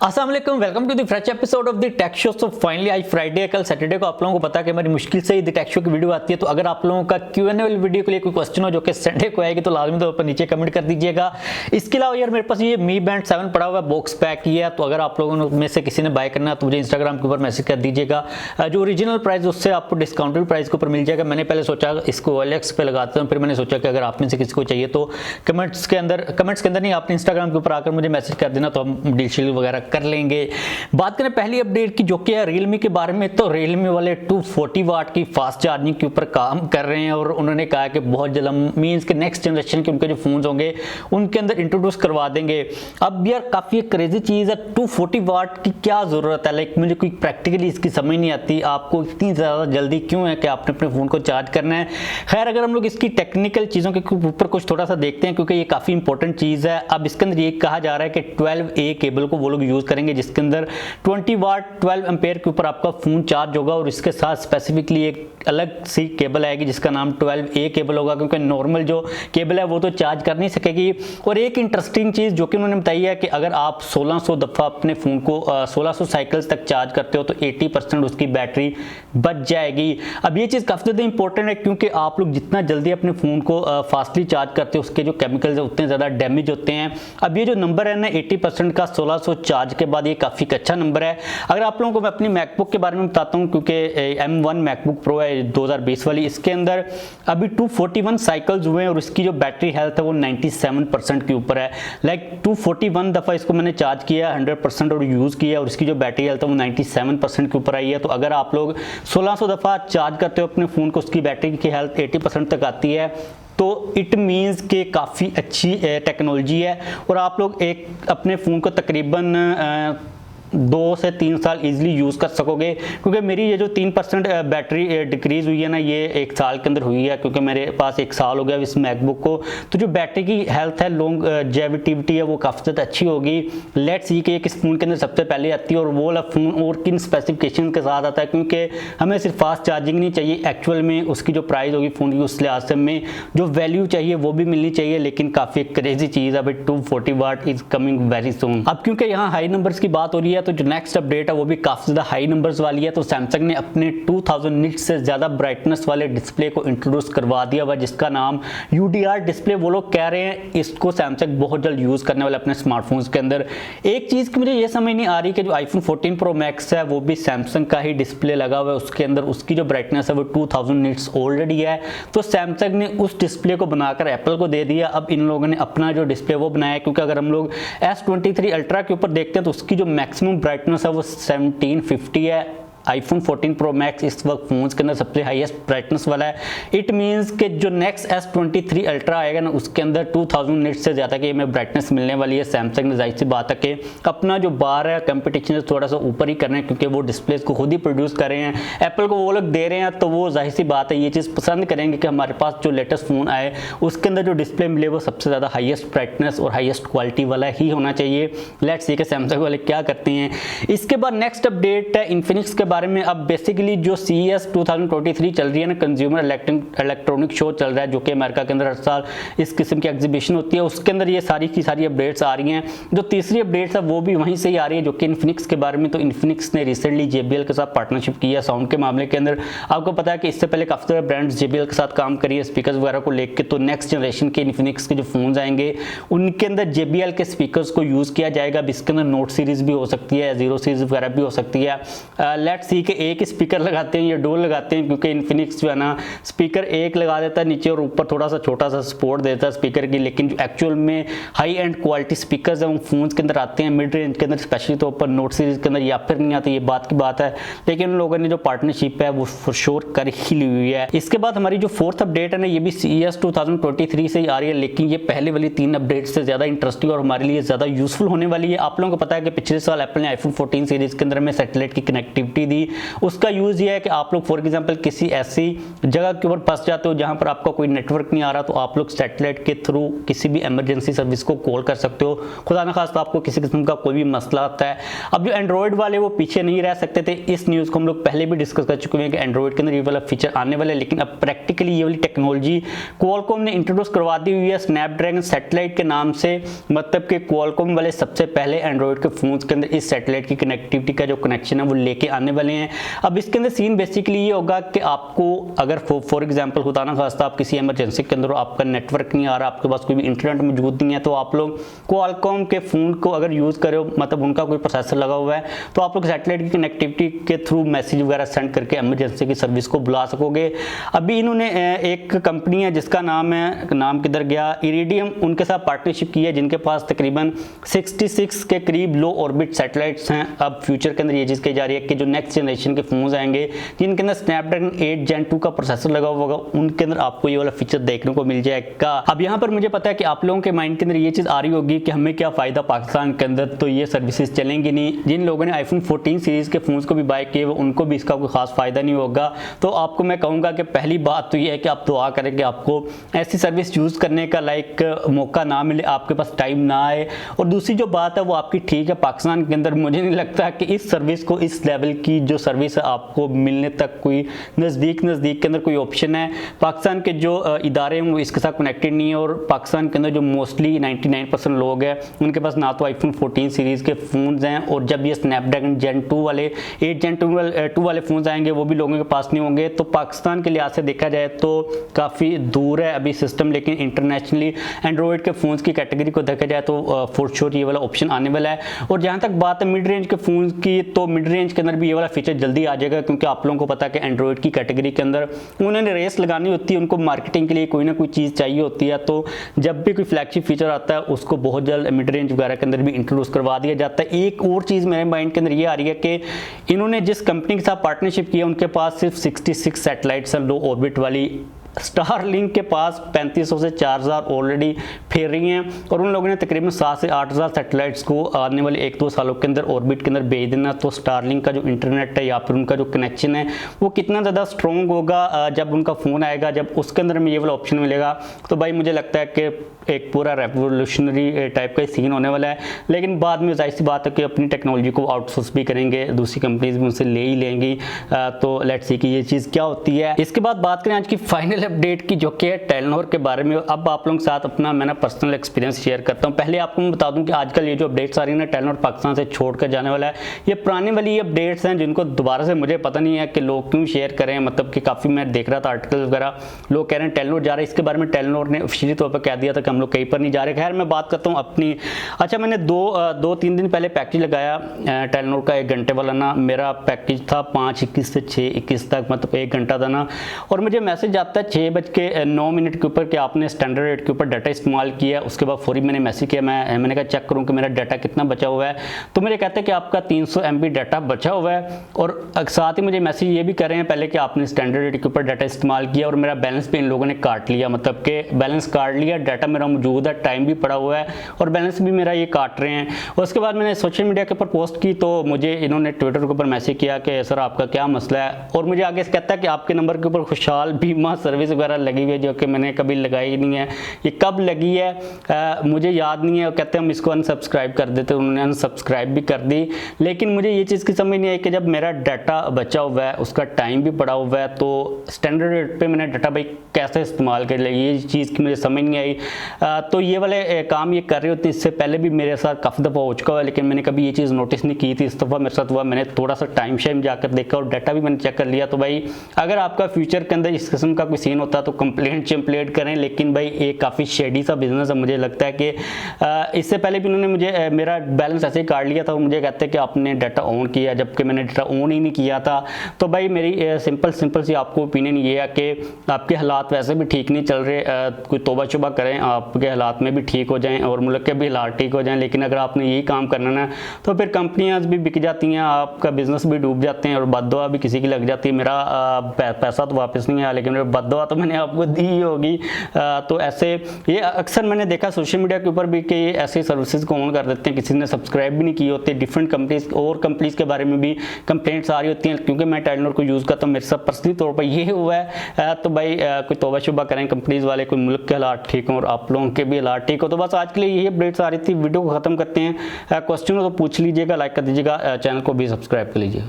अस्सलाम वालेकुम, welcome to the fresh episode of the tech show. So finally आज Friday है, कल सैटरडे को आप लोगों को पता है कि हमारी मुश्किल से ही द टेक शो की वीडियो आती है। तो अगर आप लोगों का Q&A वाली वीडियो के लिए कोई क्वेश्चन हो जो कि संडे को आएगी तो लाजमी तौर पर नीचे कमेंट कर दीजिएगा। इसके अलावा यार मेरे पास ये मी बैंड 7 पड़ा हुआ है, बॉक्स पैक किया है। तो अगर आप लोगों में से किसी ने बाय करना है तो मुझे इंस्टाग्राम के ऊपर मैसेज कर दीजिएगा। जो ओरिजिनल प्राइस उससे आपको डिस्काउंटेड प्राइस के ऊपर मिल जाएगा। मैंने पहले सोचा इसको OLX पे लगाता हूँ, फिर मैंने सोचा कि अगर आप में से किसी को चाहिए तो कमेंट्स के अंदर नहीं, आपने इंस्टाग्राम के ऊपर आकर मुझे मैसेज कर देना तो हम डील शील वगैरह कर लेंगे। बात करें पहली अपडेट की जो कि है रियलमी के बारे में, तो रियलमी वाले 240 वाट की फास्ट चार्जिंग के ऊपर काम कर रहे हैं और उन्होंने कहा कि बहुत जल्द मींस के नेक्स्ट जनरेशन के उनके जो फोन्स होंगे उनके अंदर इंट्रोड्यूस करवा देंगे। अब यार काफ़ी क्रेजी चीज़ है, 240 वाट की क्या ज़रूरत है? लाइक मुझे कोई प्रैक्टिकली इसकी समझ नहीं आती, आपको इतनी ज़्यादा जल्दी क्यों है कि आपने अपने फ़ोन को चार्ज करना है। खैर अगर हम लोग इसकी टेक्निकल चीज़ों के ऊपर कुछ थोड़ा सा देखते हैं क्योंकि ये काफ़ी इंपॉर्टेंट चीज़ है। अब इसके अंदर ये कहा जा रहा है कि 12A केबल को वो लोग यूज़ करेंगे जिसके अंदर 20 वाट 12 एम्पेयर के ऊपर आपका फोन चार्ज होगा और इसके साथ स्पेसिफिकली एक अलग सी केबल आएगी जिसका नाम 12A केबल होगा, क्योंकि नॉर्मल जो केबल है वो तो चार्ज कर नहीं सकेगी। और एक इंटरेस्टिंग चीज़ जो कि उन्होंने बताई है कि अगर आप 1600 दफ़ा अपने फ़ोन को 1600 साइकिल्स तक चार्ज करते हो तो 80% उसकी बैटरी बच जाएगी। अब ये चीज़ काफ़ी ज़्यादा इंपॉर्टेंट है क्योंकि आप लोग जितना जल्दी अपने फ़ोन को फास्टली चार्ज करते हो उसके जो केमिकल्स है उतने ज़्यादा डैमेज होते हैं। अब ये जो नंबर है ना 80% का 1600 चार्ज के बाद, ये काफ़ी अच्छा नंबर है। अगर आप लोगों को मैं अपनी मैकबुक के बारे में बताता हूं क्योंकि M1 मैकबुक प्रो है 2020 वाली, इसके अंदर अभी 241 साइकिल्स हुए हैं और इसकी जो बैटरी हेल्थ है वो 97% के ऊपर है। लाइक 241 दफ़ा इसको मैंने चार्ज किया 100% और यूज़ किया और इसकी जो बैटरी हेल्थ है वो 97% के ऊपर आई है। तो अगर आप लोग 1600 दफ़ा चार्ज करते हो अपने फ़ोन को, उसकी बैटरी की हेल्थ 80% तक आती है तो इट मीन्स के काफ़ी अच्छी टेक्नोलॉजी है और आप लोग एक अपने फ़ोन को तकरीबन 2 से 3 साल इजीली यूज़ कर सकोगे। क्योंकि मेरी ये जो 3% बैटरी डिक्रीज़ हुई है ना ये 1 साल के अंदर हुई है, क्योंकि मेरे पास 1 साल हो गया इस मैकबुक को। तो जो बैटरी की हेल्थ है, लॉन्गजेविटी है वो काफ़ी ज़्यादा अच्छी होगी। लेट्स सी कि किस फ़ोन के अंदर सबसे पहले आती है और वो वाला फ़ोन और किन स्पेसिफिकेशन के साथ आता है, क्योंकि हमें सिर्फ फास्ट चार्जिंग नहीं चाहिए, एक्चुअल में उसकी जो प्राइस होगी फ़ोन की उस लिहाज से हमें जो वैल्यू चाहिए वो भी मिलनी चाहिए। लेकिन काफ़ी क्रेजी चीज़ है भाई, 240 what is coming very soon. अब क्योंकि यहाँ हाई नंबर्स की बात हो रही है तो जो नेक्स्ट अपडेट है वो भी काफ़ी ज़्यादा हाई नंबर्स वाली है। तो सैमसंग ने अपने 2000 निट्स से ज़्यादा ब्राइटनेस वाले डिस्प्ले को इंट्रोड्यूस करवा दिया हुआ जिसका नाम UDR डिस्प्ले। वो लोग कह रहे हैं इसको सैमसंग बहुत जल्द यूज़ करने वाले अपने स्मार्टफोन्स के अंदर। एक चीज़ की मुझे ये समझ नहीं आ रही कि जो iPhone 14 Pro Max है वो भी सैमसंग का ही डिस्प्ले लगा हुआ है, उसके अंदर उसकी जो ब्राइटनेस है वो 2000 निट्स ऑलरेडी है। तो सैमसंग ने उस डिस्प्ले को बनाकर एप्पल को दे दिया। अब इन लोगों ने अपना जो डिस्प्ले वो बनाया है, क्योंकि अगर हम लोग S23 अल्ट्रा के ऊपर देखते हैं तो उसकी जो मैक्सिमम ब्राइटनेस है वो 1750 है। iPhone 14 Pro Max इस वक्त फोन्स के अंदर सबसे हाईएस्ट ब्राइटनेस वाला है। इट मींस कि जो नेक्स्ट S23 अल्ट्रा आएगा ना उसके अंदर 2000 निट्स से ज़्यादा की हमें ब्राइटनेस मिलने वाली है। सैमसंग ने जाहिर सी बात है कि अपना जो बार है कंपटीशन से थोड़ा सा ऊपर ही कर रहे हैं क्योंकि वो डिस्प्लेस को खुद ही प्रोड्यूस कर रहे हैं, एप्पल को वो लोग दे रहे हैं। तो वो जाहिर सी बात है ये चीज़ पसंद करेंगे कि हमारे पास जो लेटेस्ट फ़ोन आए उसके अंदर जो डिस्प्ले मिले वो सबसे ज़्यादा हाईएस्ट ब्राइटनेस और हाईएस्ट क्वालिटी वाला ही होना चाहिए। लेट्स सी कि सैमसंग वाले क्या करते हैं। इसके बाद नेक्स्ट अपडेट है इन्फिनिक्स के बारे में। अब बेसिकली जो CES 2023 चल रही है ना, कंज्यूमर इलेक्ट्रॉनिक शो चल रहा है जो कि अमेरिका के अंदर हर साल इस किस्म की एग्जीबिशन होती है, उसके अंदर ये सारी की सारी अपडेट्स आ रही हैं। जो तीसरी अपडेट्स है वो भी वहीं से ही आ रही है जो कि इन्फिनिक्स के बारे में। तो इन्फिनिक्स ने रिसेंटली JBL के साथ पार्टनरशिप की है साउंड के मामले के अंदर। आपको पता है कि इससे पहले काफ़ी सारे ब्रांड्स JBL के साथ काम करिए स्पीकर्स वगैरह को लेकर। तो नेक्स्ट जनरेशन के इन्फिनिक्स के जो फोन आएंगे उनके अंदर JBL के स्पीकर्स को यूज़ किया जाएगा। अब इसके अंदर नोट सीरीज भी हो सकती है, 0 सीरीज वगैरह भी हो सकती है। लेट्स सी कि एक स्पीकर लगाते हैं या डोल लगाते हैं, क्योंकि इन्फिनिक्स जो है ना स्पीकर एक लगा देता है नीचे और ऊपर थोड़ा सा छोटा सा सपोर्ट देता है स्पीकर की। लेकिन जो एक्चुअल में हाई एंड क्वालिटी स्पीकर्स हैं वो फोन्स के अंदर आते हैं मिड रेंज के अंदर, स्पेशली तो ऊपर नोट सीरीज के अंदर या फिर नहीं आते, ये बात की बात है। लेकिन उन लोगों ने जो पार्टनरशिप है वो फॉर श्योर कर ही ली हुई है। इसके बाद हमारी जो फोर्थ अपडेट है ना ये भी CES 2023 से ही आ रही है, लेकिन ये पहले वाली 3 अपडेट से ज़्यादा इंटरेस्टिंग और हमारे लिए ज़्यादा यूजफुल होने वाली है। आप लोगों को पता है कि पिछले साल एप्पल ने iPhone 14 सीरीज के अंदर में सैटेलाइट की कनेक्टिविटी दी। उसका यूज़ ये है कि आप लोग फॉर एग्जांपल किसी ऐसी जगह के ऊपर फंस जाते हो जहां पर आपका कोई नेटवर्क नहीं आ रहा, तो आप लोग सैटेलाइट के थ्रू किसी भी इमरजेंसी सर्विस को कॉल कर सकते हो। खुदा न खास्ता आपको किसी किस्म का कोई भी मसला आता है। अब जो एंड्रॉयड वाले वो पीछे नहीं रह सकते थे, इस न्यूज़ को हम लोग पहले भी डिस्कस कर चुके हैं कि एंड्रॉयड के अंदर ये वाला फीचर आने वाला है, लेकिन अब प्रैक्टिकली ये वाली टेक्नोलॉजी क्वालकॉम ने इंट्रोड्यूस करवा दी हुई है स्नैपड्रैगन सैटेलाइट के नाम से। मतलब कि क्वालकॉम वाले सबसे पहले एंड्रॉयड के फोन्स के अंदर इस सैटेलाइट की कनेक्टिविटी का जो कनेक्शन है वो लेके आने वाले हैं। अब इसके अंदर सीन बेसिकली ये होगा कि आपको अगर फॉर एग्जांपल खुदा ना खास्ता आप किसी इमरजेंसी के अंदर आपका नेटवर्क नहीं आ रहा, आपके पास कोई भी इंटरनेट मौजूद नहीं है, तो आप लोग क्वालकॉम के फोन को अगर यूज करे हो, मतलब उनका कोई प्रोसेसर लगा हुआ है, तो आप लोग सैटेलाइट की कनेक्टिविटी के थ्रू मैसेज वगैरह सेंड करके इमरजेंसी की सर्विस को बुला सकोगे। अभी इन्होंने एक कंपनी है जिसका नाम किधर गया, इरिडियम, उनके साथ पार्टनरशिप की है, जिनके पास तकरीबन 66 के करीब लो ऑर्बिट सैटेलाइट्स हैं। अब फ्यूचर के अंदर ये चीज़ कही जा रही है कि जो नेक्स्ट जनरेशन के फोन्स आएंगे जिनके अंदर स्नैपड्रैगन 8 Gen 2 का प्रोसेसर लगा होगा, उनके अंदर आपको ये वाला फीचर देखने को मिल जाएगा। अब यहाँ पर मुझे पता है कि आप लोगों के माइंड के अंदर ये चीज़ आ रही होगी कि हमें क्या फ़ायदा, पाकिस्तान के अंदर तो ये सर्विसेज चलेंगी नहीं। जिन लोगों ने आईफोन 14 सीरीज़ के फ़ोन्स को भी बाय किए उनको भी इसका कोई खास फ़ायदा नहीं होगा। तो आपको मैं कहूँगा कि पहली बात तो ये है कि आप दुआ करें कि आपको ऐसी सर्विस यूज़ करने का मौका ना मिले, आपके पास टाइम ना आए। और दूसरी जो बात है वो आपकी ठीक है, पाकिस्तान के अंदर मुझे नहीं लगता कि इस सर्विस को, इस लेवल की जो सर्विस है आपको मिलने तक कोई नज़दीक के अंदर कोई ऑप्शन है। पाकिस्तान के जो इदारे हैं वो इसके साथ कनेक्टेड नहीं है, और पाकिस्तान के अंदर जो मोस्टली 99% लोग हैं उनके पास ना तो आईफोन 14 सीरीज़ के फ़ोन्स हैं, और जब ये स्नैपड्रैगन Gen 2 वाले 8 Gen 2 वाले फ़ोन्स आएंगे वो भी लोगों के पास नहीं होंगे। तो पाकिस्तान के लिहाज से देखा जाए तो काफ़ी दूर है अभी सिस्टम, लेकिन इंटरनेशनली एंड्रॉयड के फ़ोन्स की कैटेगरी को देखा जाए तो फॉर श्योर ये वाला ऑप्शन आने वाला है। और जहाँ तक बात है मिड रेंज के फ़ोन्स की, तो मिड रेंज के अंदर भी ये वाला फीचर जल्दी आ जाएगा, क्योंकि आप लोगों को पता है कि एंड्रॉयड की कैटेगरी के अंदर उन्होंने रेस लगानी होती है, उनको मार्केटिंग के लिए कोई ना कोई चीज़ चाहिए होती है। तो जब भी कोई फ्लैगशिप फीचर आता है उसको बहुत जल्द मिड रेंज वगैरह के अंदर भी इंट्रोड्यूस करवा दिया जाता है। एक और चीज़ मेरे माइंड के अंदर ये आ रही है कि इन्होंने जिस कंपनी के साथ पार्टनरशिप किया उनके पास सिर्फ 66 सैटेलाइट्स लो ऑर्बिट वाली। स्टारलिंक के पास 3500 से 4000 ऑलरेडी फेर रही हैं, और उन लोगों ने तकरीबन 7 से 8000 सैटेलाइट्स को आने वाले 1-2 सालों के अंदर ऑर्बिट के अंदर भेज देना। तो स्टारलिंक का जो इंटरनेट है या फिर उनका जो कनेक्शन है वो कितना ज़्यादा स्ट्रॉन्ग होगा जब उनका फ़ोन आएगा, जब उसके अंदर में ये वाला ऑप्शन मिलेगा। तो भाई मुझे लगता है कि एक पूरा रेवोल्यूशनरी टाइप का सीन होने वाला है। लेकिन बाद में जाहिर सी बात है कि अपनी टेक्नोलॉजी को आउटसोर्स भी करेंगे, दूसरी कंपनीज भी उनसे ले ही लेंगी। तो लेट्स सी कि ये चीज़ क्या होती है। इसके बाद बात करें आज की फाइनल अपडेट की, जो कि है टेलीनॉर के बारे में। अब आप लोगों के साथ अपना मैं पर्सनल एक्सपीरियंस शेयर करता हूँ। पहले आपको मैं बता दूं कि आजकल ये जो अपडेट्स आ रही है ना, टेलीनॉर पाकिस्तान से छोड़कर जाने वाला है। ये पुरानी वाली अपडेट्स हैं जिनको दोबारा से मुझे पता नहीं है कि लोग क्यों शेयर करें। मतलब कि काफ़ी मैं देख रहा था आर्टिकल वगैरह, लोग कह रहे हैं टेलीनॉर जा रहा है। इसके बारे में टेलीनॉर ने ऑफिशियली तौर पर कह दिया था कि हम लोग कहीं पर नहीं जा रहे। खैर मैं बात करता हूँ अपनी। अच्छा, मैंने 2-3 दिन पहले पैकेज लगाया टेलीनॉर का 1 घंटे वाला ना। मेरा पैकेज था 5:21 से 6:21 तक, मतलब 1 घंटा था ना। और मुझे मैसेज आता है 6:09 के ऊपर कि आपने स्टैंडर्ड रेट के ऊपर डाटा इस्तेमाल किया। उसके बाद फौरी मैंने मैसेज किया, मैंने कहा चेक करूं कि मेरा डाटा कितना बचा हुआ है। तो मुझे कहते हैं कि आपका 300 MB डाटा बचा हुआ है, और साथ ही मुझे मैसेज ये भी कर रहे हैं पहले कि आपने स्टैंडर्ड रेट के ऊपर डाटा इस्तेमाल किया, और मेरा बैलेंस भी इन लोगों ने काट लिया। मतलब कि बैलेंस काट लिया, डाटा मेरा मौजूद है, टाइम भी पड़ा हुआ है, और बैलेंस भी मेरा ये काट रहे हैं। उसके बाद मैंने सोशल मीडिया के ऊपर पोस्ट की, तो मुझे इन्होंने ट्विटर के ऊपर मैसेज किया कि सर आपका क्या मसला है। और मुझे आगे से कहता है कि आपके नंबर के ऊपर खुशहाल बीमा सर्विस वगैरह लगी हुई है, जो कि मैंने कभी लगाई नहीं है। ये कब लगी है मुझे याद नहीं है। कहते हैं हम इसको अनसब्सक्राइब कर देते, उन्होंने अनसब्सक्राइब भी कर दी। लेकिन मुझे ये चीज़ की समझ नहीं आई कि जब मेरा डाटा बचा हुआ है, उसका टाइम भी पड़ा हुआ है, तो स्टैंडर्ड रेट पे मैंने डाटा भाई कैसे इस्तेमाल कर लिया, ये चीज़ की मुझे समझ नहीं आई। तो ये वाले काम ये कर रहे होते, इससे पहले भी मेरे साथ काफ़ी दफ़ा हो चुका हुआ है, लेकिन मैंने कभी ये चीज़ नोटिस नहीं की थी। इस दफ़ा मेरे साथ हुआ, मैंने थोड़ा सा टाइम शाइम जाकर देखा और डाटा भी मैंने चेक कर लिया। तो भाई अगर आपका फ्यूचर के अंदर इस किस्म का कोई सीन होता तो कंप्लेंट करें। लेकिन भाई ये काफ़ी शेडी सा बिजनेस है। मुझे लगता है कि इससे पहले भी उन्होंने मुझे मेरा बैलेंस ऐसे ही काट लिया था, और मुझे कहते हैं कि आपने डाटा ऑन किया, जबकि मैंने डाटा ऑन ही नहीं किया था। तो भाई मेरी सिंपल सी आपको ओपिनियन ये है कि आपके हालात वैसे भी ठीक नहीं चल रहे, कोई तौबा शुबा करें, आपके हालात में भी ठीक हो जाएं और मुल्क के भी हालात ठीक हो जाएं। लेकिन अगर आपने यही काम करना ना, तो फिर कंपनियाँ भी बिक जाती हैं, आपका बिजनेस भी डूब जाते हैं, और बददुआ भी किसी की लग जाती है। मेरा पैसा तो वापस नहीं आया, लेकिन मेरे बददुआ दवा तो मैंने आपको दी ही होगी। तो ऐसे ये अक्सर मैंने देखा सोशल मीडिया के ऊपर भी कि ऐसे सर्विसेज को ऑन कर देते हैं, किसी ने सब्सक्राइब भी नहीं किए होते। डिफरेंट कंपनीज और कंपनीज के बारे में भी कंप्लेंट्स आ रही होती हैं, क्योंकि मैं टेलीनॉर को यूज़ करता हूँ, मेरे साथ पर्सनली तौर पर ये हुआ है। तो भाई कोई तौबा शुबा करें कंपनीज वाले, कोई मुल्क के हालात ठीक हों और आप लोगों के भी हालात ठीक हो। तो बस आज के लिए यही अपडेट्स आ रही थी, वीडियो को खत्म करते हैं। क्वेश्चन हो तो पूछ लीजिएगा, लाइक कर दीजिएगा, चैनल को भी सब्सक्राइब कर लीजिए।